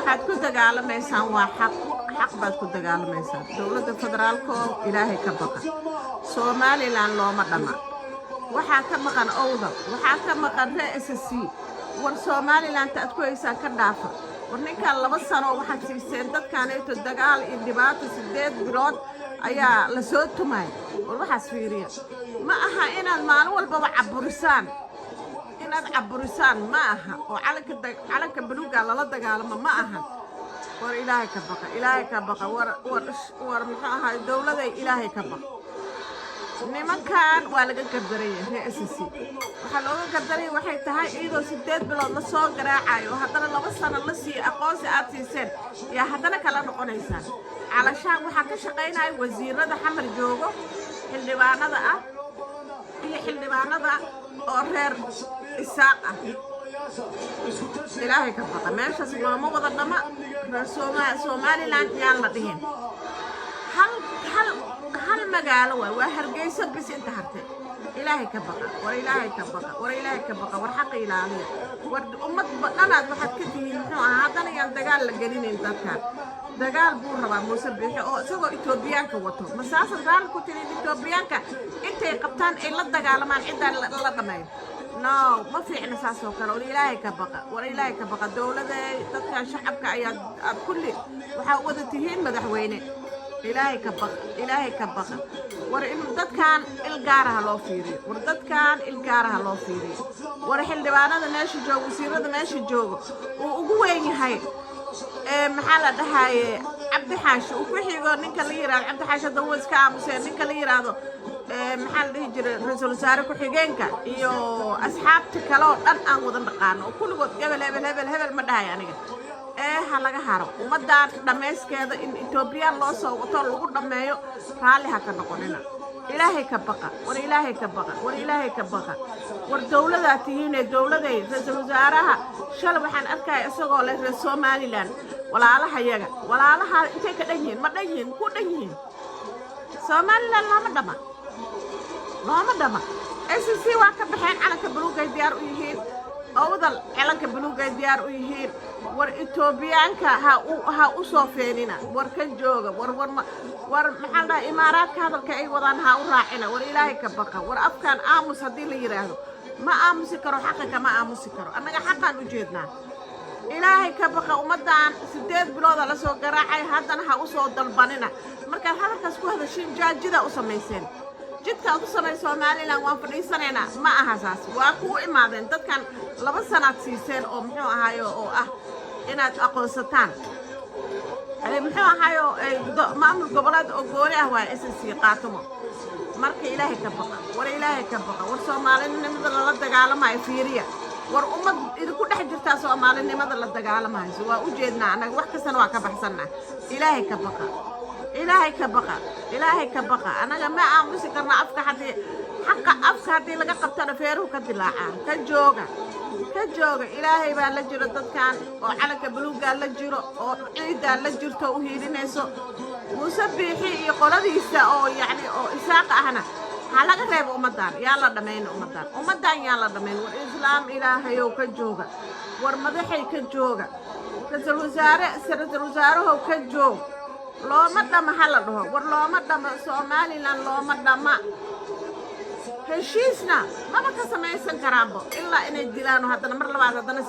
waxaad ku dagaalamaysaa waa xaq baad ku dagaalamaysaa dowladda federaalka oo ilaahay ka baqa Somaliland looma dhama waxaa ka maqan owdal waxaa ka maqan RSC war Somaliland aad ku haysaa ka dhaafa war ninkan 2 sano waxaad siiseen dadkan ay dagaal iyo dhibaato 8 bilood ayaa la soo tumay war waxaas fiiriya ma aha inaad maalin walba caburisaan inaad caburisaan ma aha oo calanka buluuga lala dagaalamo ma aha war ilaahay ka baqa war muxuu ahaa dawladda ilaahay ka baqa nimankan waa laga gardaray RSC waxa looga gardaray waxay tahay iyadoo 8 bilood la soo garaacayo haddana 2 sano la sii aqoonsi aad siiseen yaa haddana kala noqonaysaan calashaan waxa ka shaqeynaya wasiirada xamar joogo xildhibaanada ah iyo xildhibaanada oo reer isaaq ah ilaahay ka baqa meeshaas looma wada dhama reer Somaliland yaan la dhihin hal magaalo waa Hargeysa bis inta hartay ilaahay ka baqa war ilaahay ka baqa war xaq ilaaliya war ummad badanaad waxaad ka tihiin muxuu ahaa haddana yaan dagaal la gelinayn dadkan dagaal buu rabaa Muuse Biixi oo isagoo Itoobiyaanka wato masaasan dagaal ku tirin Itoobiyaanka intay qabtaan ay la dagaalamaan cidaan la dhameeyo no ma fiicna saas oo kale war ilaahay ka baqa dawladda dadkan shacabka ayaa kulli waxa wada tihiin madaxweyne ilaahay ka baqa war in dadkan ilgaaraha loo fiiriyo war xildhibaanada meesha jooga wasiirada meesha jooga uu ugu weyn yahay maxaa la dhahaye Cabdi Xaashi uu ku xigo ninka la yiraahdo Cabdi Xaashi dawiska aamuseen ninka la yiraahdo maxaa la dhihi jiray ra'iisul wasaare ku xigeenka iyo asxaabta kale oo dhan aan wada dhaqaano oo kulligood hebel ma dhahay aniga ha laga haro ummadaan dhameyskeeda in Itoobiya loo soo wato lagu dhameeyo raali ha ka noqonina ilaahay ka baqa war dawladda tihiinay dawladday ra'iisul wasaaraha shalay waxaan arkay isagoo leh reer Somaliland walaalaha intay ka dhanyiin ma dhanyiin ku dhanyiin Somaliland looma dhama SSC waa ka baxeen calanka buluuga diyaar u yihiin awdal calanka buluuga diyaar u yihiin war Itoobiyaanka ha u soo feenina war ka jooga war maxaa la imaaraadka hadalka ay wadaan ha u raacina war ilaahay ka baqa war afkan aamus hadii la yiraahdo ma aamusi karo xaqqa ma aamusi karo annaga xaqan u jeednaa ilaahay ka baqa ummadaan 8 bilood la soo garaacay haddana ha u soo dalbanina marka hadalkaas ku hadashin jaajida u sameeyeen jidka u sameey Somaliland waan fadhiisanayna ma aha saas waa ku imaadeen dadkan 2 sanaad siiseen oo muxuu ahaayo oo ah inaad aqoonsataan muxuu ahaayo maamul goboleed oo gooni ah waa SSC qaatamo marka ilaahay ka baqa war Soomaalinimada la dagaalamayo fiiriya war ummad idinku dhex jirta Soomaalinimada la dagaalamayo waa u jeednaa anaga wax kasta waa ka baxsanaa ilaahay ka baqa anaga ma aamusi karna afka hadii laga qabtana feeruhu ka dilaaca ka jooga ilaahay baa la jiro dadkan oo calanka buluuga la jiro oo ciida la jirto u hiilinayso Muuse Biixi iyo qoladiisa oo yacni oo isaaq ahna ha laga reebo ummadaan yaa la dhameyn ummadaan yaa la dhameyn war islaam ilaahay oo ka jooga war madaxay ka jooga ra'iisul wasaaraha ka jooga looma dhama hala dhaho war looma dhama Somaliland looma dhama heshiisna maba ka samaysan karaanbo ilaa inay dilaan haddana mar labaad haddana